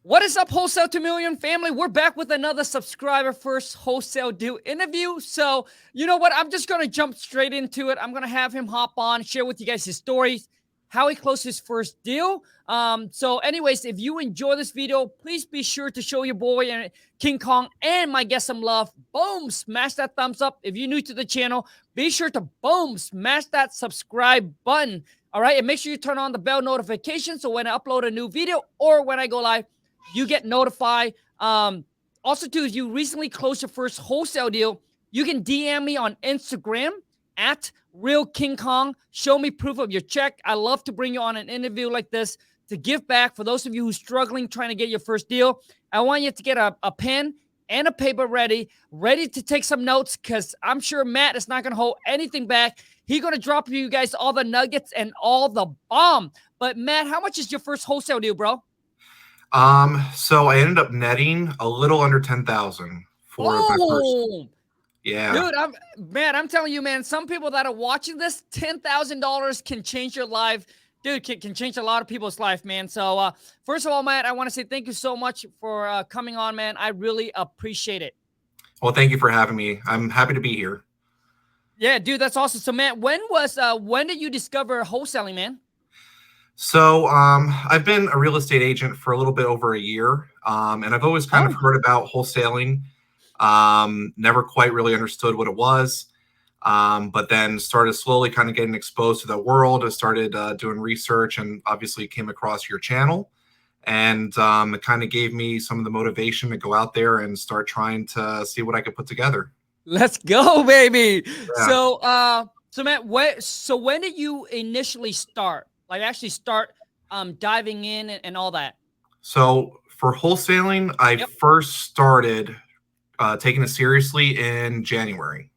What is up, Wholesale to Million family? We're back with another subscriber first wholesale deal interview. So, you know what? I'm just going to jump straight into it. I'm going to have him hop on, share with you guys his stories, how he closed his first deal. So anyways, if you enjoy this video, please be sure to show your boy and King Kong and my guest some love. Boom, smash that thumbs up. If you're new to the channel, be sure to boom, smash that subscribe button. All right, and make sure you turn on the bell notification so when I upload a new video or when I go live, you get notified. Also, too, if you recently closed your first wholesale deal, you can DM me on Instagram at Real King Kong. Show me proof of your check. I love to bring you on an interview like this to give back. For those of you who's struggling trying to get your first deal, I want you to get a pen and a paper ready to take some notes, because I'm sure Matt is not going to hold anything back. He's going to drop you guys all the nuggets and all the bomb. But Matt, how much is your first wholesale deal, bro? So I ended up netting a little under 10,000 for my first. Yeah. Dude, I'm telling you, man, some people that are watching this, $10,000 can change your life. Dude, can change a lot of people's life, man. So, first of all, Matt, I want to say thank you so much for coming on, man. I really appreciate it. Well, thank you for having me. I'm happy to be here. Yeah, dude, that's awesome. So, Matt, when did you discover wholesaling, man? So I've been a real estate agent for a little bit over a year, and I've always kind of heard about wholesaling. Never quite really understood what it was, but then started slowly kind of getting exposed to the world. I started doing research and obviously came across your channel, and it kind of gave me some of the motivation to go out there and start trying to see what I could put together. Let's go, baby. Yeah. So Matt, when did you initially start? Like actually start diving in and all that? So for wholesaling, I first started taking it seriously in January.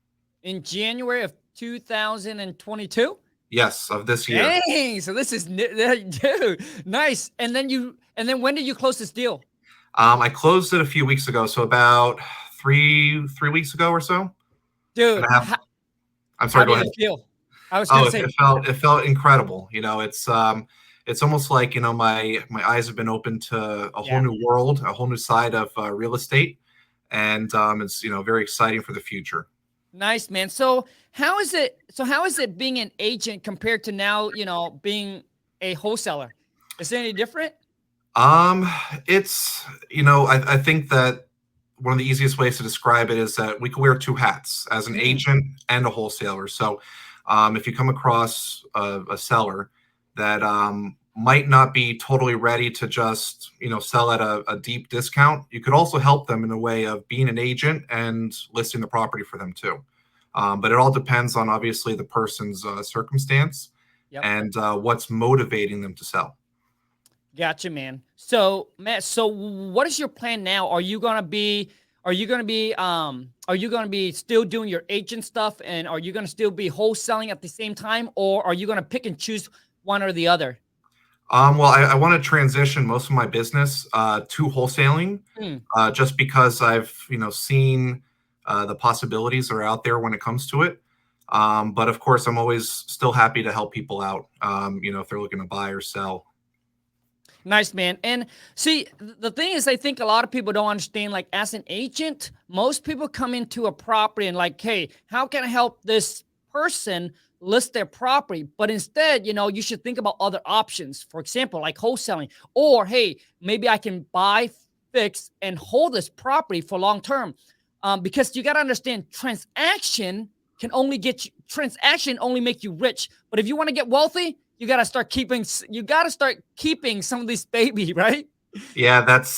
In January of 2022? Yes, of this year. Dang, so this is dude, nice. And then when did you close this deal? I closed it a few weeks ago, so about three weeks ago or so. Dude, I'm sorry. Go ahead. I was gonna say it felt incredible. You know, it's almost like, you know, my eyes have been opened to a whole new world, a whole new side of real estate, and it's, you know, very exciting for the future. It's man. So how is it being an agent compared to now, you know, being a wholesaler? Is it any different? It's, you know, I think that one of the easiest ways to describe it is that we can wear two hats as an agent and a wholesaler. So if you come across a seller that might not be totally ready to just, you know, sell at a deep discount, you could also help them in a way of being an agent and listing the property for them too. But it all depends on obviously the person's circumstance and what's motivating them to sell. Gotcha, man. So Matt, what is your plan now? Are you gonna be still doing your agent stuff, and are you gonna still be wholesaling at the same time, or are you gonna pick and choose one or the other? Well, I want to transition most of my business to wholesaling, just because I've, you know, seen the possibilities that are out there when it comes to it. But of course, I'm always still happy to help people out, you know, if they're looking to buy or sell. Nice, man. And see, the thing is, I think a lot of people don't understand, like, as an agent, most people come into a property and like, hey, how can I help this person list their property? But instead, you know, you should think about other options. For example, like wholesaling, or, hey, maybe I can buy, fix, and hold this property for long term. Because you got to understand, transaction only make you rich. But if you want to get wealthy, you got to start keeping some of this baby, right? Yeah, that's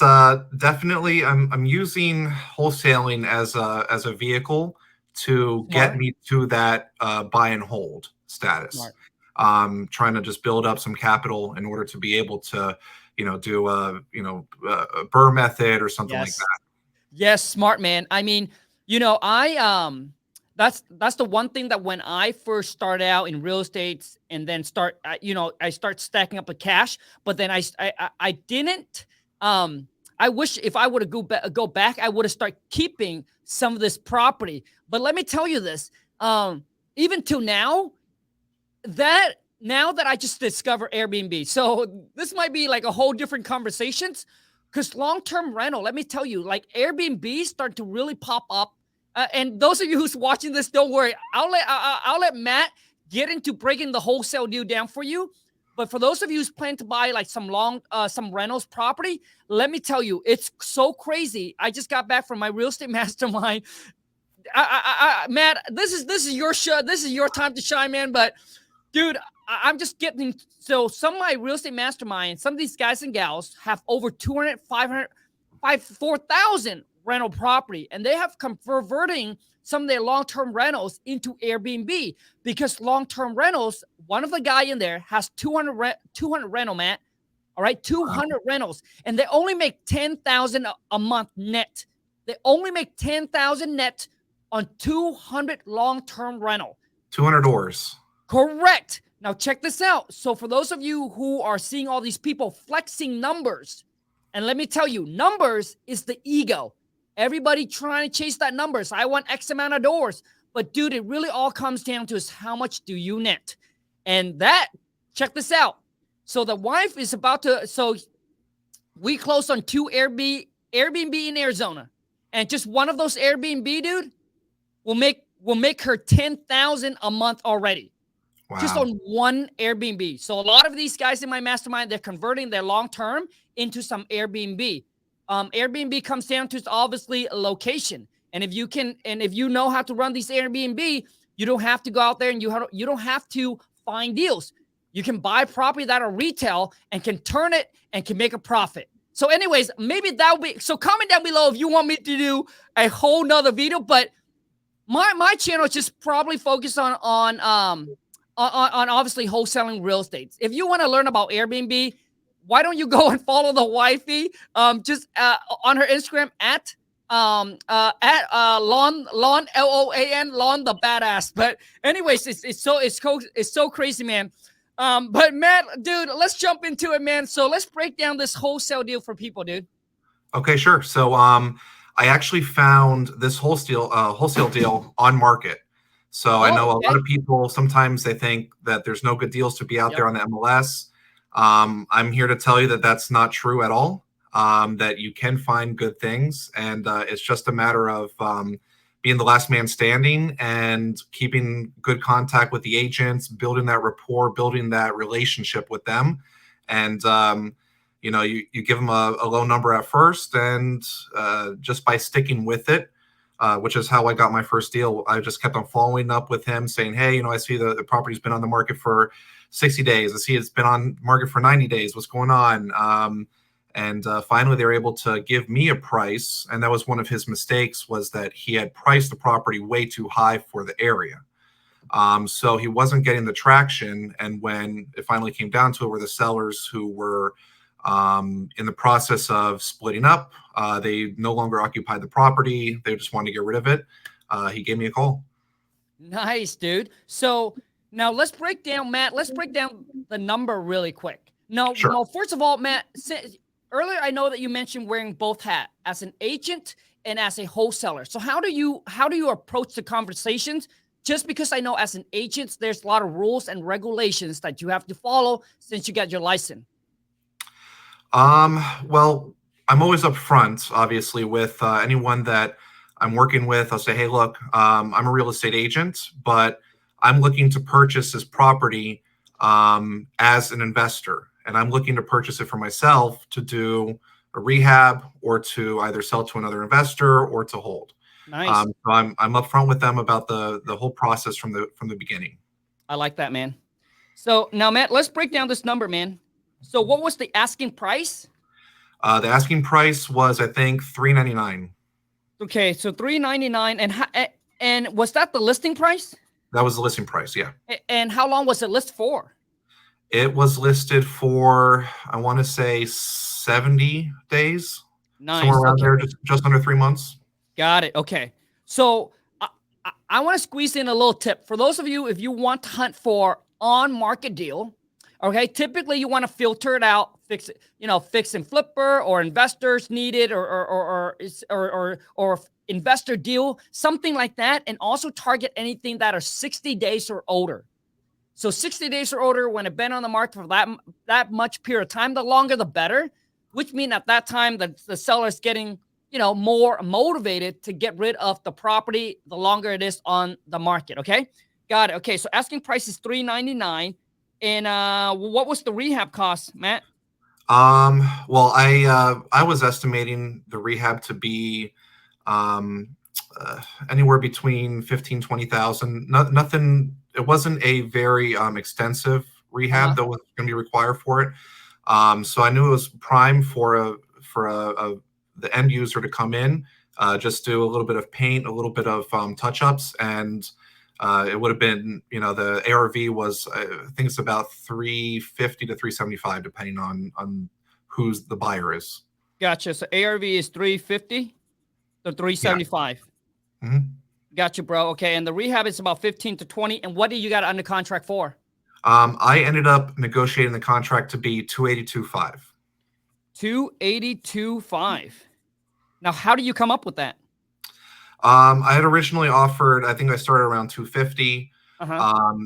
definitely, I'm using wholesaling as a vehicle to get me to that buy and hold status. Trying to just build up some capital in order to be able to, you know, do a BRRRR method or something like that. Yes, smart, man. I mean, you know, that's the one thing that when I first started out in real estate and then I start stacking up the cash, but then I didn't. I wish if I would have go back, I would have started keeping some of this property. But let me tell you this, even till now that I just discovered Airbnb, so this might be like a whole different conversations. Because long-term rental, let me tell you, like Airbnb start to really pop up. And those of you who's watching this, don't worry. I'll let Matt get into breaking the wholesale deal down for you. But for those of you who's planning to buy like some rentals property, let me tell you, it's so crazy. I just got back from my real estate mastermind. Matt, this is your show. This is your time to shine, man. But dude, I'm just getting, so some of my real estate mastermind, some of these guys and gals have over 200, 500, 4,000 rental property, and they have converting some of their long-term rentals into Airbnb, because long-term rentals, one of the guy in there has 200 rental, Matt. All right, 200 rentals, and they only make 10,000 a month net. They only make 10,000 net on 200 long-term rental. 200 doors. Correct. Now check this out. So for those of you who are seeing all these people flexing numbers, and let me tell you, numbers is the ego. Everybody trying to chase that numbers. I want X amount of doors. But dude, it really all comes down to is how much do you net? And that, check this out. So the wife is about to, so we closed on 2 Airbnb in Arizona. And just one of those Airbnb, dude, will make her 10,000 a month already. Wow. Just on one Airbnb. So a lot of these guys in my mastermind, they're converting their long-term into some Airbnb. Airbnb comes down to obviously a location. And if you know how to run these Airbnb, you don't have to go out there and you don't have to find deals. You can buy property that are retail and can turn it and can make a profit. So anyways, maybe that'll be, so comment down below if you want me to do a whole nother video, but my channel is just probably focused on obviously wholesaling real estate. If you want to learn about Airbnb, why don't you go and follow the wifey just on her Instagram at Lon Lon Lon the badass. But anyways, it's so crazy, man. But Matt, dude, let's jump into it, man. So let's break down this wholesale deal for people, dude. Okay, sure. So I actually found this wholesale deal on market. So I know a lot of people, sometimes they think that there's no good deals to be out there on the MLS. I'm here to tell you that that's not true at all, that you can find good things. And it's just a matter of being the last man standing and keeping good contact with the agents, building that rapport, building that relationship with them. And, you give them a low number at first, and just by sticking with it, which is how I got my first deal. I just kept on following up with him saying, hey, I see the property's been on the market for 60 days. I see it's been on market for 90 days. What's going on? And finally, they were able to give me a price. And that was one of his mistakes, was that he had priced the property way too high for the area. So he wasn't getting the traction. And when it finally came down to it, were the sellers who were in the process of splitting up. They no longer occupied the property. They just wanted to get rid of it. He gave me a call. Nice, dude. So now let's break down, Matt. Let's break down the number really quick. Now, sure. Well, first of all, Matt, earlier I know that you mentioned wearing both hats as an agent and as a wholesaler. So how do you approach the conversations? Just because I know as an agent, there's a lot of rules and regulations that you have to follow since you got your license. Well, I'm always upfront, obviously, with anyone that I'm working with. I'll say, hey, look, I'm a real estate agent, but I'm looking to purchase this property as an investor, and I'm looking to purchase it for myself to do a rehab or to either sell to another investor or to hold. Nice. So I'm upfront with them about the whole process from the beginning. I like that, man. So now, Matt, let's break down this number, man. So what was the asking price? The asking price was, I think, $399. Okay, so $399, and was that the listing price? That was the listing price, yeah. And how long was it listed for? It was listed for, I want to say, 70 days. Nice. Somewhere around there, just under 3 months. Got it. Okay. So I want to squeeze in a little tip. For those of you, if you want to hunt for on-market deal, okay, typically you want to filter it out, fix and flipper or investors needed or investor deal, something like that, and also target anything that are 60 days or older. So 60 days or older, when it's been on the market for that much period of time, the longer the better. which means at that time the seller is getting, more motivated to get rid of the property the longer it is on the market. Okay, got it. Okay, so asking price is $399, and what was the rehab cost, Matt? Well, I was estimating the rehab to be um, anywhere between 15, 20,000. Nothing. It wasn't a very extensive rehab that was going to be required for it. So I knew it was prime for the end user to come in, just do a little bit of paint, a little bit of touch ups, and it would have been, the ARV was, I think it's about 350 to 375, depending on who's the buyer is. Gotcha. So ARV is 350 to 375. Yeah. Mm-hmm. Gotcha, bro. Okay, and the rehab is about 15 to 20. And what do you got under contract for? I ended up negotiating the contract to be 282.5. 282.5. Now, how do you come up with that? I had originally offered, I think I started around 250.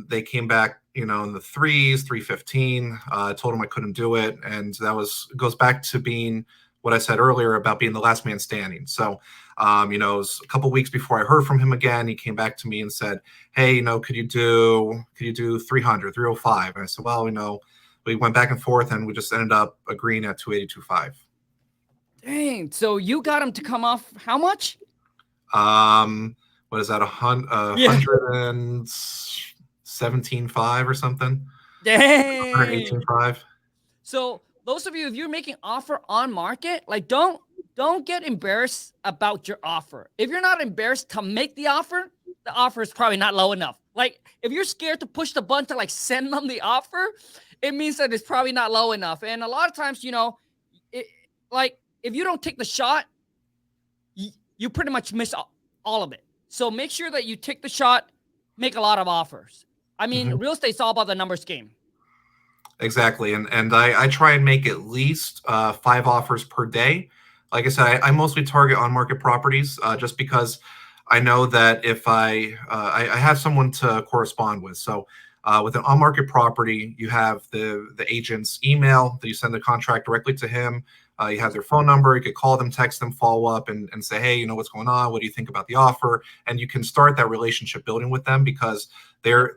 They came back, in the threes, 315. I told them I couldn't do it. And that goes back to being what I said earlier about being the last man standing. So, it was a couple weeks before I heard from him again. He came back to me and said, hey, could you do 300, 305? And I said, well, we went back and forth and we just ended up agreeing at 282.5. Dang. So you got him to come off how much? What is that? 117.5 or something? Dang. 118.5. So those of you, if you're making offer on market, like don't get embarrassed about your offer. If you're not embarrassed to make the offer is probably not low enough. Like if you're scared to push the button to like send them the offer, it means that it's probably not low enough. And a lot of times, like if you don't take the shot, you pretty much miss all of it. So make sure that you take the shot, make a lot of offers. I mean, real estate's all about the numbers game. Exactly. And I try and make at least 5 offers per day. Like I said, I mostly target on-market properties just because I know that if I have someone to correspond with. So with an on-market property, you have the agent's email that you send the contract directly to him. You have their phone number. You could call them, text them, follow up, and say, hey, what's going on? What do you think about the offer? And you can start that relationship building with them because their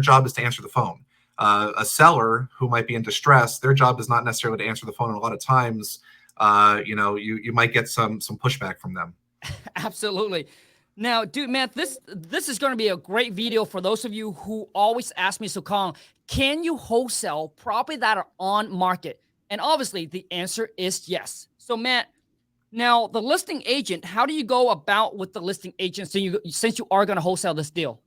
job is to answer the phone. A seller who might be in distress, their job is not necessarily to answer the phone. And a lot of times, you might get some pushback from them. Absolutely. Now, dude, Matt, this is going to be a great video for those of you who always ask me, so Khang, can you wholesale property that are on market? And obviously, the answer is yes. So, Matt, now the listing agent, how do you go about with the listing agent since you are going to wholesale this deal?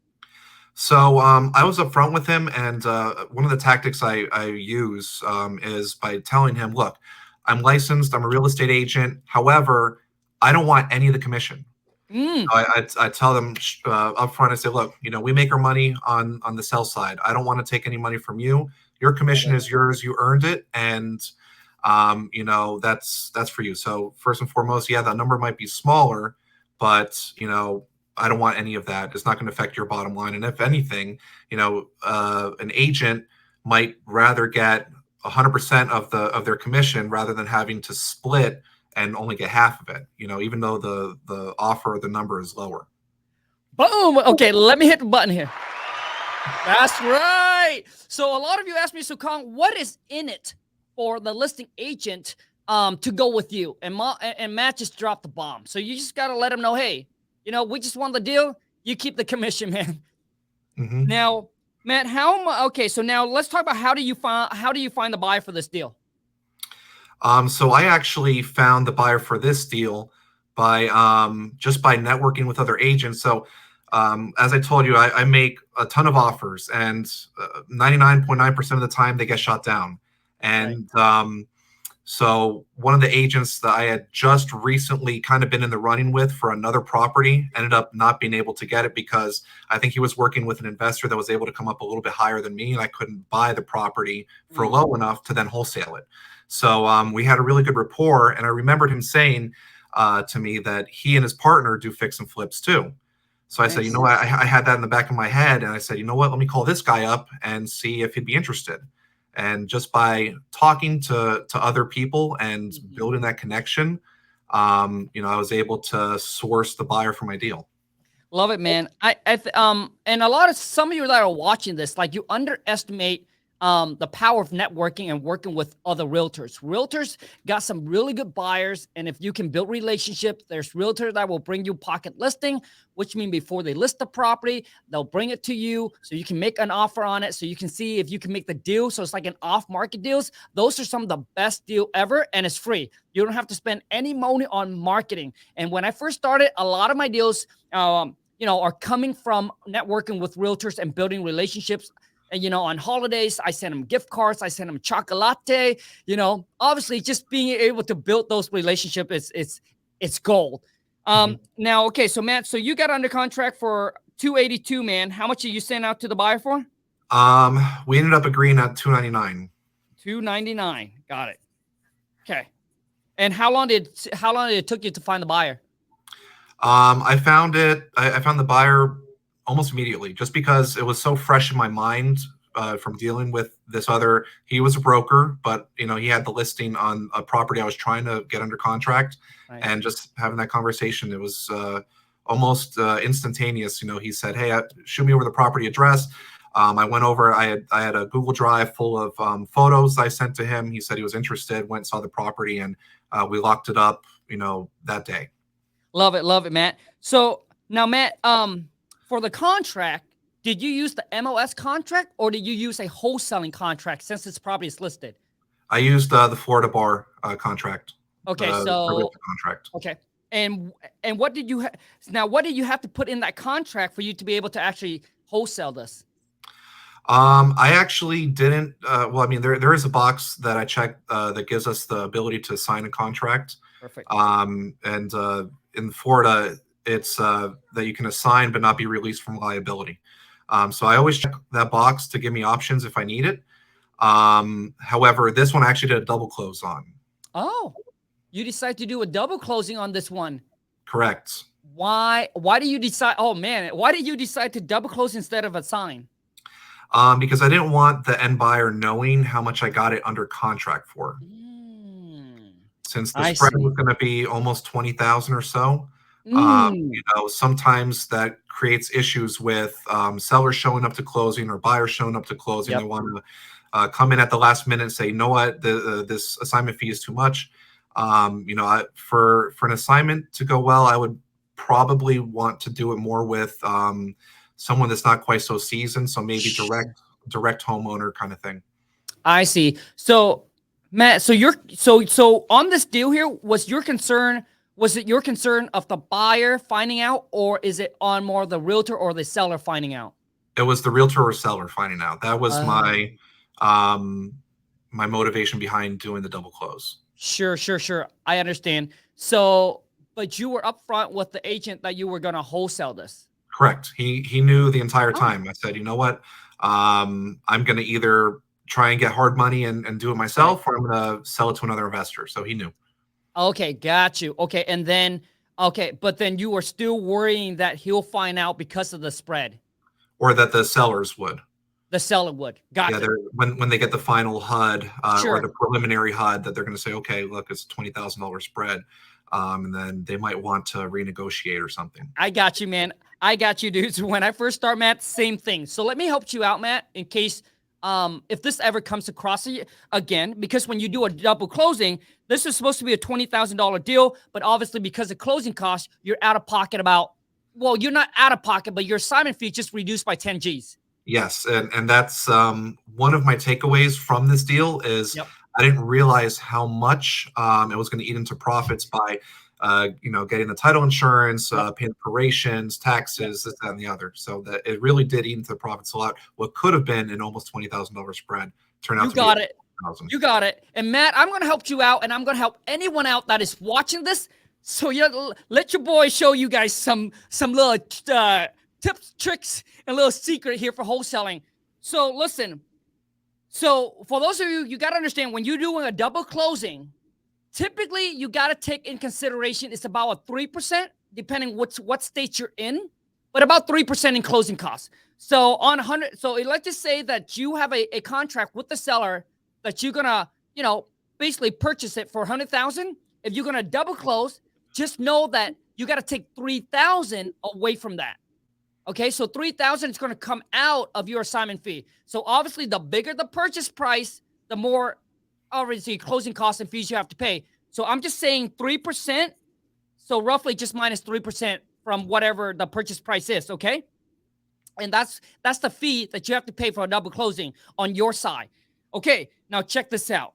So I was upfront with him, and one of the tactics I use is by telling him, look, I'm licensed, I'm a real estate agent. However, I don't want any of the commission. I tell them up front, I say, look, we make our money on the sell side. I don't want to take any money from you. Your commission is yours. You earned it. And, that's for you. So first and foremost, yeah, that number might be smaller, but, I don't want any of that. It's not going to affect your bottom line. And if anything, an agent might rather get 100% of their commission rather than having to split and only get half of it, even though the offer, the number is lower. Boom. Okay, let me hit the button here. That's right. So a lot of you ask me, so Khang, what is in it for the listing agent to go with you? And Matt just dropped the bomb. So you just got to let him know, hey, we just won the deal. You keep the commission, man. Now, Matt, okay, so now let's talk about how do you find the buyer for this deal? So I actually found the buyer for this deal by just by networking with other agents. So as I told you, I make a ton of offers, and 99.9% of the time they get shot down. And so one of the agents that I had just recently kind of been in the running with for another property ended up not being able to get it because I think he was working with an investor that was able to come up a little bit higher than me, and I couldn't buy the property for low enough to then wholesale it. So we had a really good rapport, and I remembered him saying to me that he and his partner do fix and flips too. So I said, I had that in the back of my head, and I said, let me call this guy up and see if he'd be interested. And just by talking to other people and building that connection, you know, I was able to source the buyer for my deal. Love it, man. And some of you that are watching this, like, you underestimate the power of networking and working with other realtors. Realtors got some really good buyers, and if you can build relationships, there's realtors that will bring you pocket listing, which means before they list the property, they'll bring it to you so you can make an offer on it, so you can see if you can make the deal. So it's like an off-market deals. Those are some of the best deal ever, and it's free. You don't have to spend any money on marketing. And when I first started, a lot of my deals, you know, are coming from networking with realtors and building relationships. And, you know, on holidays, I send them gift cards. I send them chocolate. You know, obviously, just being able to build those relationships, it's gold. Now, okay, so Matt, so you got under contract for 282, man. How much did you send out to the buyer for? We ended up agreeing at 299. 299. Got it. Okay. And how long did it took you to find the buyer? I found the buyer almost immediately, just because it was so fresh in my mind from dealing with this other. He was a broker, but you know, he had the listing on a property I was trying to get under contract, and just having that conversation, it was almost instantaneous. You know, he said, "Hey, shoot me over the property address." I went over. I had a Google Drive full of photos I sent to him. He said he was interested. Went and saw the property, and we locked it up, you know, that day. Love it, Matt. So now, Matt, for the contract, did you use the MLS contract or did you use a wholesaling contract since this property is listed? I used the Florida bar contract. Okay, the contract. Okay, and what did you what did you have to put in that contract for you to be able to actually wholesale this? I actually didn't. Well, I mean, there is a box that I checked that gives us the ability to sign a contract. Perfect. And in Florida, it's that you can assign but not be released from liability. So I always check that box to give me options if I need it. However, this one I actually did a double close on. Oh, you decided to do a double closing on this one? Correct. Why do you decide? Oh man, why did you decide to double close instead of assign? Because I didn't want the end buyer knowing how much I got it under contract for. Since the spread was going to be almost 20,000 or so, you know, sometimes that creates issues with sellers showing up to closing or buyers showing up to closing. They want to come in at the last minute and say, you know what, this assignment fee is too much. You know, for an assignment to go well, I would probably want to do it more with someone that's not quite so seasoned. So maybe direct homeowner kind of thing. I see. So Matt, so so on this deal here, was it your concern of the buyer finding out, or is it on more the realtor or the seller finding out? It was the realtor or seller finding out. That was my my motivation behind doing the double close. Sure. I understand. So, but you were upfront with the agent that you were going to wholesale this. Correct. He knew the entire time. I said, you know what, I'm going to either try and get hard money and do it myself, or I'm going to sell it to another investor. So he knew. Okay, got you. Okay, and then but then you were still worrying that he'll find out because of the spread, or that the sellers would. The seller would. Gotcha. Yeah, when they get the final HUD or the preliminary HUD, that they're going to say, okay, look, it's a $20,000 spread, and then they might want to renegotiate or something. I got you, man. I got you, dudes. When I first started, Matt, same thing. So let me help you out, Matt, in case if this ever comes across again, because when you do a double closing, this is supposed to be a $20,000 deal, but obviously because of closing costs, you're out of pocket you're not out of pocket, but your assignment fee just reduced by 10 G's. Yes, and that's one of my takeaways from this deal is I didn't realize how much it was going to eat into profits by you know, getting the title insurance, paying reparations, taxes, this, that, and the other. So that it really did eat into the profits a lot. What could have been an almost $20,000 spread turned out to be $1,000. You got it. And Matt, I'm going to help you out, and I'm going to help anyone out that is watching this. So let your boy show you guys some little tips, tricks, and little secret here for wholesaling. So listen. So for those of you, you got to understand, when you're doing a double closing, typically you got to take in consideration it's about a 3%, depending what state you're in, but about 3% in closing costs. So on 100, so let's just say that you have a contract with the seller that you're gonna, basically purchase it for 100,000. If you're gonna double close, just know that you got to take 3,000 away from that. Okay, so 3,000 is going to come out of your assignment fee. So obviously, the bigger the purchase price, the more obviously closing costs and fees you have to pay. So I'm just saying 3%. So roughly just minus 3% from whatever the purchase price is. Okay, and that's the fee that you have to pay for a double closing on your side. Okay, now check this out.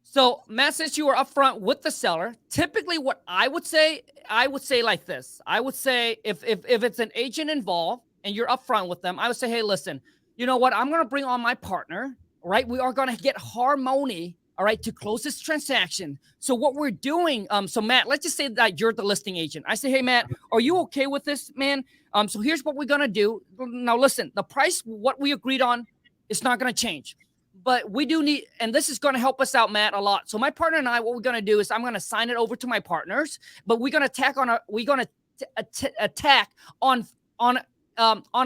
So Matt, since you were upfront with the seller, typically what I would say like this. I would say if it's an agent involved and you're upfront with them, I would say, hey, listen, you know what? I'm going to bring on my partner, right? We are going to get harmony, all right, to close this transaction. So what we're doing, so Matt, let's just say that you're the listing agent. I say, hey, Matt, are you okay with this, man? So here's what we're going to do. Now, listen, the price, what we agreed on, it's not going to change. But we do need, and this is going to help us out, Matt, a lot. So my partner and I, what we're going to do is I'm going to sign it over to my partners, but we're going to attack on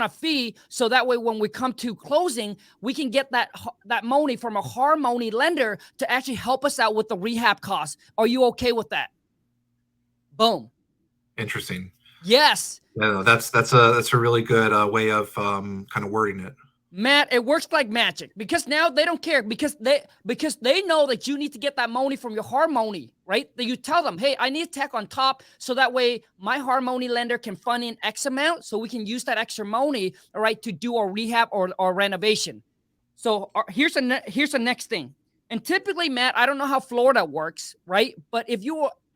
a fee. So that way, when we come to closing, we can get that money from a harmony lender to actually help us out with the rehab costs. Are you okay with that? Boom. Interesting. Yes. Yeah, that's a really good way of kind of wording it. Matt, it works like magic because now they don't care because they know that you need to get that money from your harmony, right? That you tell them, hey, I need tech on top so that way my harmony lender can fund in X amount so we can use that extra money, all right, to do a rehab or renovation. So here's the next thing. And typically, Matt, I don't know how Florida works, right? But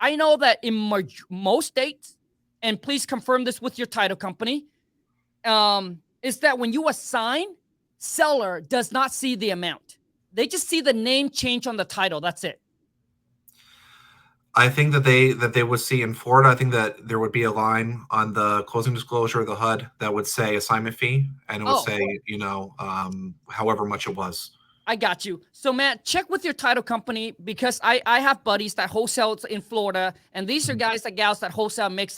I know that in most states, and please confirm this with your title company, is that when you assign, seller does not see the amount. They just see the name change on the title. That's it. I think that they would see in Florida, I think that there would be a line on the closing disclosure of the HUD that would say assignment fee, and it would say, however much it was. I got you. So Matt, check with your title company because I have buddies that wholesale in Florida, and these are guys that gals that wholesale makes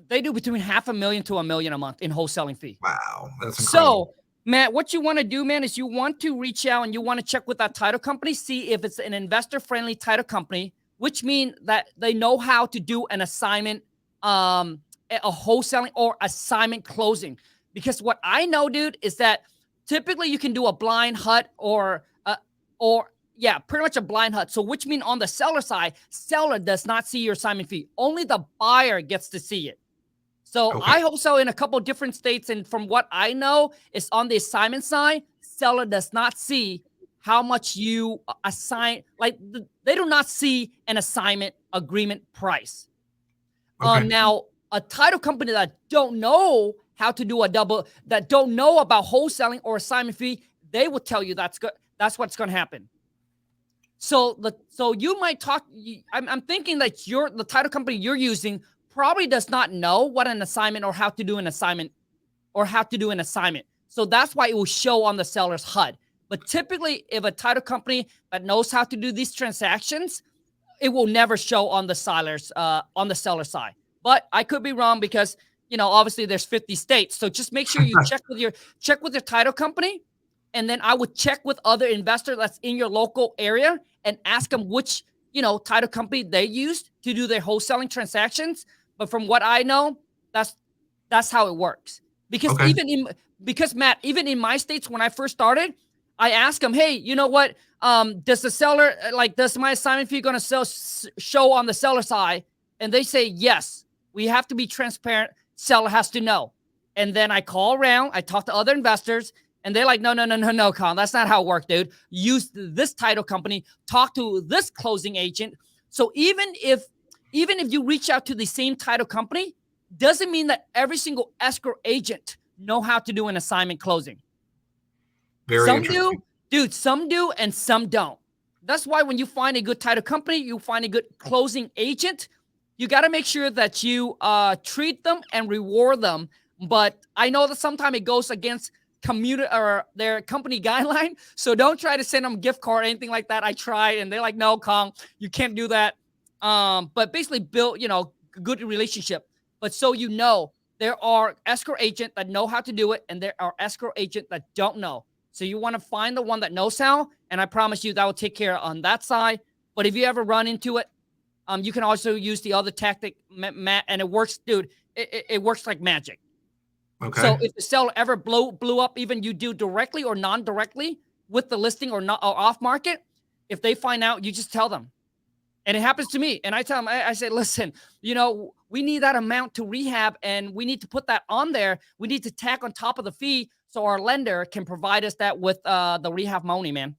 they do between $500,000 to $1 million a month in wholesaling fee. Wow, that's incredible. So Matt, what you want to do, man, is you want to reach out and you want to check with that title company, see if it's an investor-friendly title company, which means that they know how to do an assignment, a wholesaling or assignment closing. Because what I know, dude, is that typically you can do a blind HUD or pretty much a blind HUD. So which means on the seller side, seller does not see your assignment fee. Only the buyer gets to see it. So okay. I wholesale in a couple different states, and from what I know, is on the assignment side, seller does not see how much you assign. They do not see an assignment agreement price. Okay. Now, a title company that don't know how to do that don't know about wholesaling or assignment fee, they will tell you that's what's going to happen. So you might talk. I'm thinking that the title company you're using probably does not know what an assignment or how to do an assignment. So that's why it will show on the seller's HUD. But typically, if a title company that knows how to do these transactions, it will never show on the seller side. But I could be wrong because obviously there's 50 states. So just make sure you check with your title company, and then I would check with other investors that's in your local area and ask them which title company they used to do their wholesaling transactions. But from what I know, that's how it works. Because okay. Because Matt, even in my states when I first started, I asked them, hey, you know what? Does the seller does my assignment fee going to show on the seller side? And they say yes. We have to be transparent. Seller has to know. And then I call around. I talk to other investors, and they're like, no, Khang, that's not how it works, dude. Use this title company. Talk to this closing agent. So even if you reach out to the same title company, doesn't mean that every single escrow agent know how to do an assignment closing. Some do, dude, some do, and some don't. That's why when you find a good title company, you find a good closing agent, you got to make sure that you treat them and reward them. But I know that sometimes it goes against their company guideline. So don't try to send them a gift card or anything like that. I tried, and they're like, no, Khang, you can't do that. But basically build, good relationship. But so There are escrow agents that know how to do it, and there are escrow agents that don't know. So you want to find the one that knows how, and I promise you that will take care on that side. But if you ever run into it, you can also use the other tactic, Matt, and it works, dude. It works like magic. Okay. So if the seller ever blew up, even you do directly or non-directly with the listing or not or off market, if they find out, you just tell them. And it happens to me. And I tell them, I say, listen, we need that amount to rehab, and we need to put that on there. We need to tack on top of the fee so our lender can provide us that with the rehab money, man.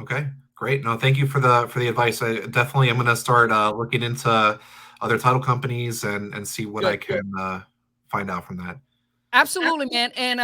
Okay, great. No, thank you for the advice. I definitely am going to start looking into other title companies and see what I can find out from that. Absolutely, man. And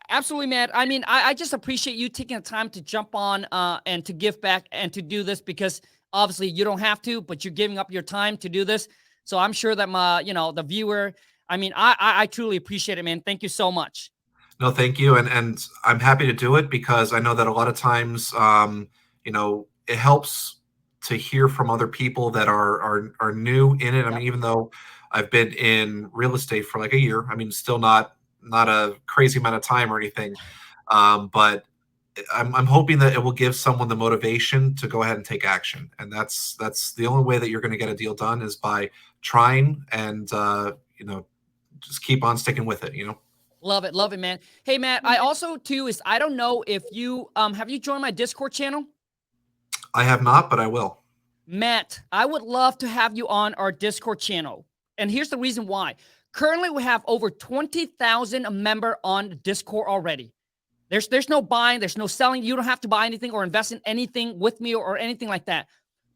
absolutely, man. I mean, I just appreciate you taking the time to jump on and to give back and to do this, because obviously you don't have to, but you're giving up your time to do this. So I'm sure that the viewer, I mean, I truly appreciate it, man. Thank you so much. No, thank you. And I'm happy to do it because I know that a lot of times, it helps to hear from other people that are new in it. I mean, even though I've been in real estate for like a year, I mean, still not a crazy amount of time or anything. But I'm hoping that it will give someone the motivation to go ahead and take action. And that's the only way that you're going to get a deal done is by trying and, just keep on sticking with it, Love it, man. Hey, Matt, I also too I don't know if you have you joined my Discord channel? I have not, but I will. Matt, I would love to have you on our Discord channel. And here's the reason why. Currently, we have over 20,000 member on Discord already. There's no buying, there's no selling. You don't have to buy anything or invest in anything with me or anything like that.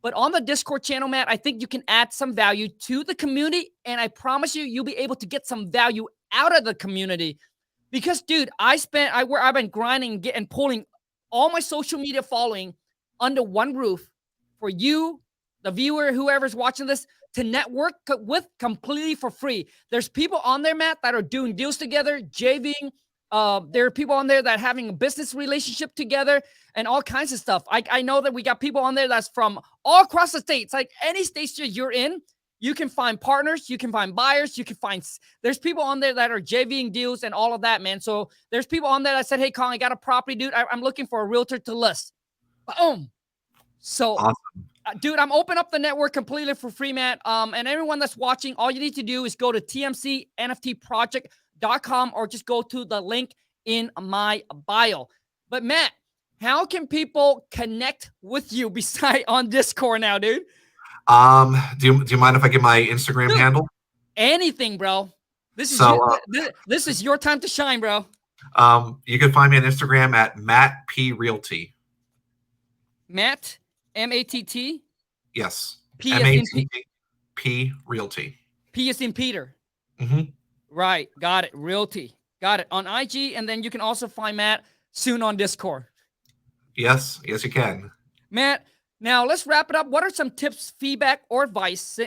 But on the Discord channel, Matt, I think you can add some value to the community. And I promise you, you'll be able to get some value out of the community. Because, dude, I've been grinding and pulling all my social media following under one roof for you, the viewer, whoever's watching this, to network with completely for free. There's people on there, Matt, that are doing deals together, JVing. There are people on there that are having a business relationship together and all kinds of stuff. I know that we got people on there that's from all across the states. Like any states you're in, you can find partners, you can find buyers, there's people on there that are JVing deals and all of that, man. So there's people on there that said, hey, Khang, I got a property, dude. I'm looking for a realtor to list. Boom. So, awesome. Dude, I'm opening up the network completely for free, Matt. And everyone that's watching, all you need to do is go to tmcnftproject.com or just go to the link in my bio. But Matt, how can people connect with you beside on Discord now, dude? Do you mind if I give my Instagram handle? Anything, bro. This is your time to shine, bro. You can find me on Instagram at Matt P Realty. Matt, M-A-T-T? Yes. P as in P Realty. P as in Peter. Mm-hmm. Right. Got it. Realty. Got it. On IG, and then you can also find Matt soon on Discord. Yes, you can. Matt, now let's wrap it up. What are some tips, feedback, or advice?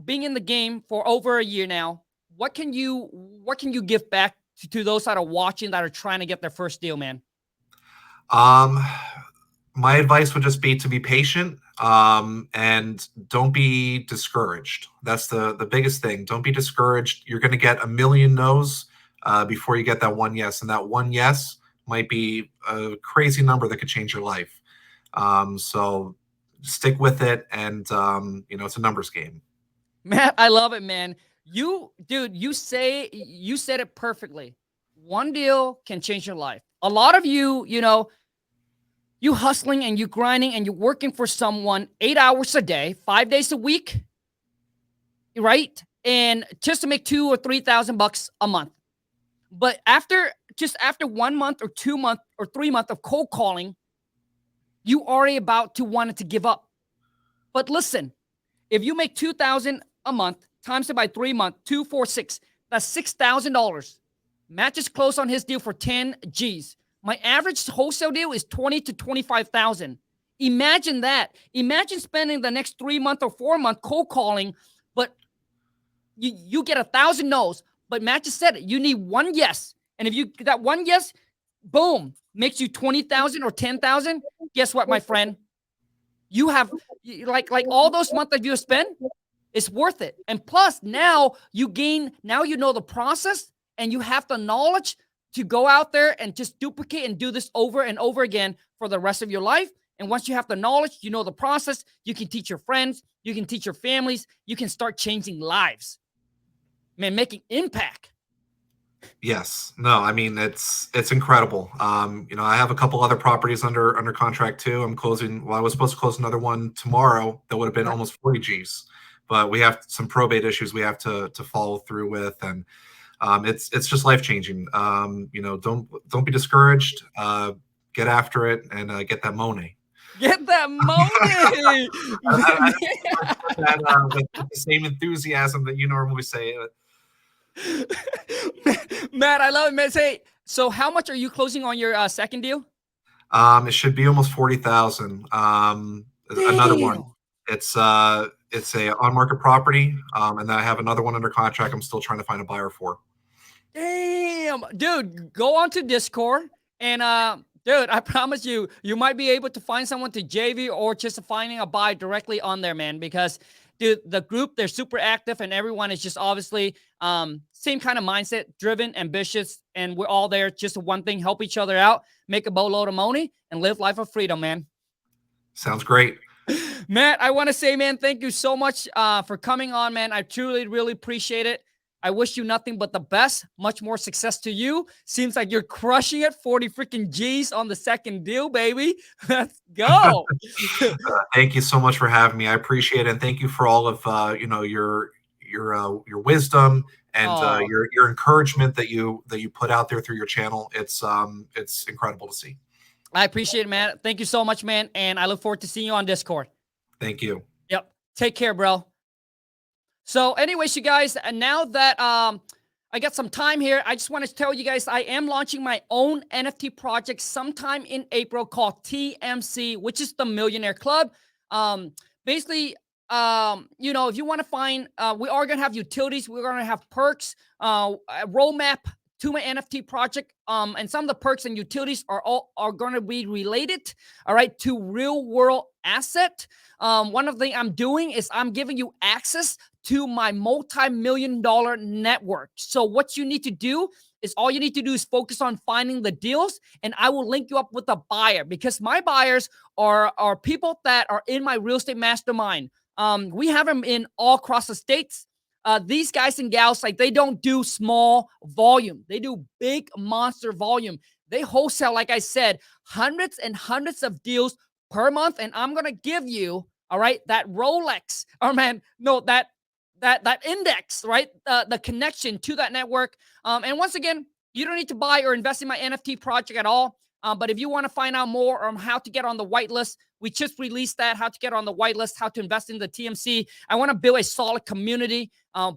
Being in the game for over a year now, what can you give back to those that are watching that are trying to get their first deal, man? My advice would just be to be patient and don't be discouraged. That's the biggest thing. Don't be discouraged. You're going to get a million no's before you get that one yes. And that one yes might be a crazy number that could change your life. So stick with it. And, it's a numbers game. Matt, I love it, man. You said it perfectly. One deal can change your life. A lot of you hustling and you grinding and you're working for someone 8 hours a day, 5 days a week, right? And just to make $2,000 or $3,000 a month. But after 1 month or 2 months or 3 months of cold calling, you already about to want to give up. But listen, if you make $2,000 a month times it by 3 months, 2, 4, 6, that's $6,000. Matt just closed on his deal for 10 G's. My average wholesale deal is $20,000 to $25,000. Imagine that. Imagine spending the next 3 month or 4 month cold calling, but you get 1,000 no's. But Matt just said it. You need one yes, and if you that one yes, boom, makes you 20,000 or 10,000. Guess what, my friend? You have like all those months that you spend, It's worth it. And plus, now you know the process, and you have the knowledge to go out there and just duplicate and do this over and over again for the rest of your life. And once you have the knowledge, you know the process, you can teach your friends, you can teach your families, you can start changing lives. Man, making impact. Yes. No, I mean, it's incredible. I have a couple other properties under contract too. I'm closing, well, I was supposed to close another one tomorrow that would have been almost 40 G's, but we have some probate issues we have to follow through with, and it's just life changing. Don't be discouraged. Get after it and get that money. Get that money. I that with the same enthusiasm that you normally say. Matt, I love it, man. Say, so how much are you closing on your second deal? It should be almost 40,000. Another one. It's a on market property, and then I have another one under contract. I'm still trying to find a buyer for. Damn, dude, go on to Discord and dude, I promise you might be able to find someone to JV or just finding a buy directly on there, man. Because dude, the group, they're super active, and everyone is just obviously same kind of mindset, driven, ambitious, and we're all there just one thing: help each other out, make a boatload of money, and live life of freedom, man. Sounds great. Matt, I want to say, man, thank you so much for coming on, man. I truly, really appreciate it. I wish you nothing but the best. Much more success to you. Seems like you're crushing it. 40 freaking G's on the second deal, baby. Let's go. Thank you so much for having me. I appreciate it, and thank you for all of your wisdom and your encouragement that you put out there through your channel. It's incredible to see. I appreciate it, man. Thank you so much, man. And I look forward to seeing you on Discord. Thank you. Yep. Take care, bro. So anyways, you guys, and now that I got some time here, I just want to tell you guys I am launching my own NFT project sometime in April called TMC, which is the Millionaire Club. Basically, if you want to find, we are going to have utilities. We're going to have perks, a roadmap to my NFT project. And some of the perks and utilities are going to be related, all right, to real world asset. One of the things I'm doing is I'm giving you access to my multi-million-dollar network. So what you need to do is all you need to do is focus on finding the deals, and I will link you up with a buyer, because my buyers are people that are in my real estate mastermind. We have them in all across the states. These guys and gals, like, they don't do small volume. They do big monster volume. They wholesale, like I said, hundreds and hundreds of deals per month. And I'm going to give you, all right, that Rolex, that index, right? The connection to that network. And once again, you don't need to buy or invest in my NFT project at all. But if you want to find out more on how to get on the whitelist, we just released that, how to get on the whitelist, how to invest in the TMC. I want to build a solid community,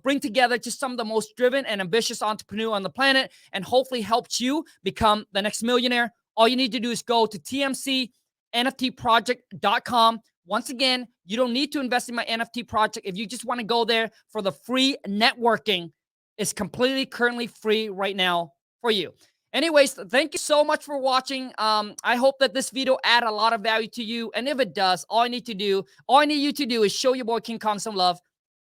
bring together just some of the most driven and ambitious entrepreneurs on the planet, and hopefully help you become the next millionaire. All you need to do is go to tmcnftproject.com. Once again, you don't need to invest in my NFT project. If you just want to go there for the free networking, it's completely currently free right now for you. Anyways, thank you so much for watching. I hope that this video add a lot of value to you. And if it does, all I need you to do is show your boy King Kong some love.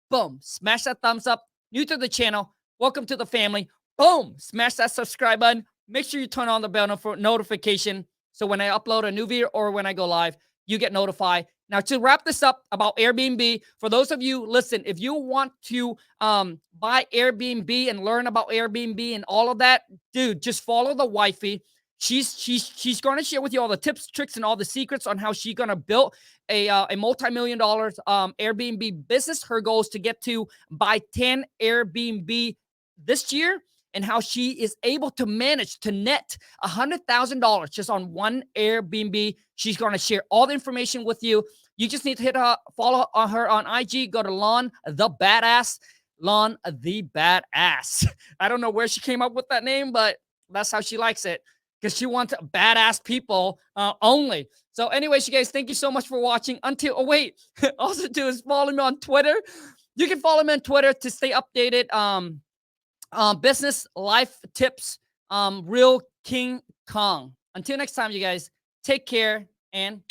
Boom. Smash that thumbs up. New to the channel, welcome to the family. Boom. Smash that subscribe button. Make sure you turn on the bell for notification, so when I upload a new video or when I go live, you get notified. Now, to wrap this up about Airbnb, for those of you, listen, if you want to buy Airbnb and learn about Airbnb and all of that, dude, just follow the wifey. She's going to share with you all the tips, tricks, and all the secrets on how she's going to build a multi-million-dollar Airbnb business. Her goal is to get to buy 10 Airbnb this year, and how she is able to manage to net $100,000 just on one Airbnb. She's going to share all the information with you. You just need to follow her on IG. Go to Lon the Badass. Lon the Badass. I don't know where she came up with that name, but that's how she likes it, because she wants badass people only. So anyways, you guys, thank you so much for watching. Also do is follow me on Twitter. You can follow me on Twitter to stay updated. Business life tips, real King Kong. Until next time, you guys, take care and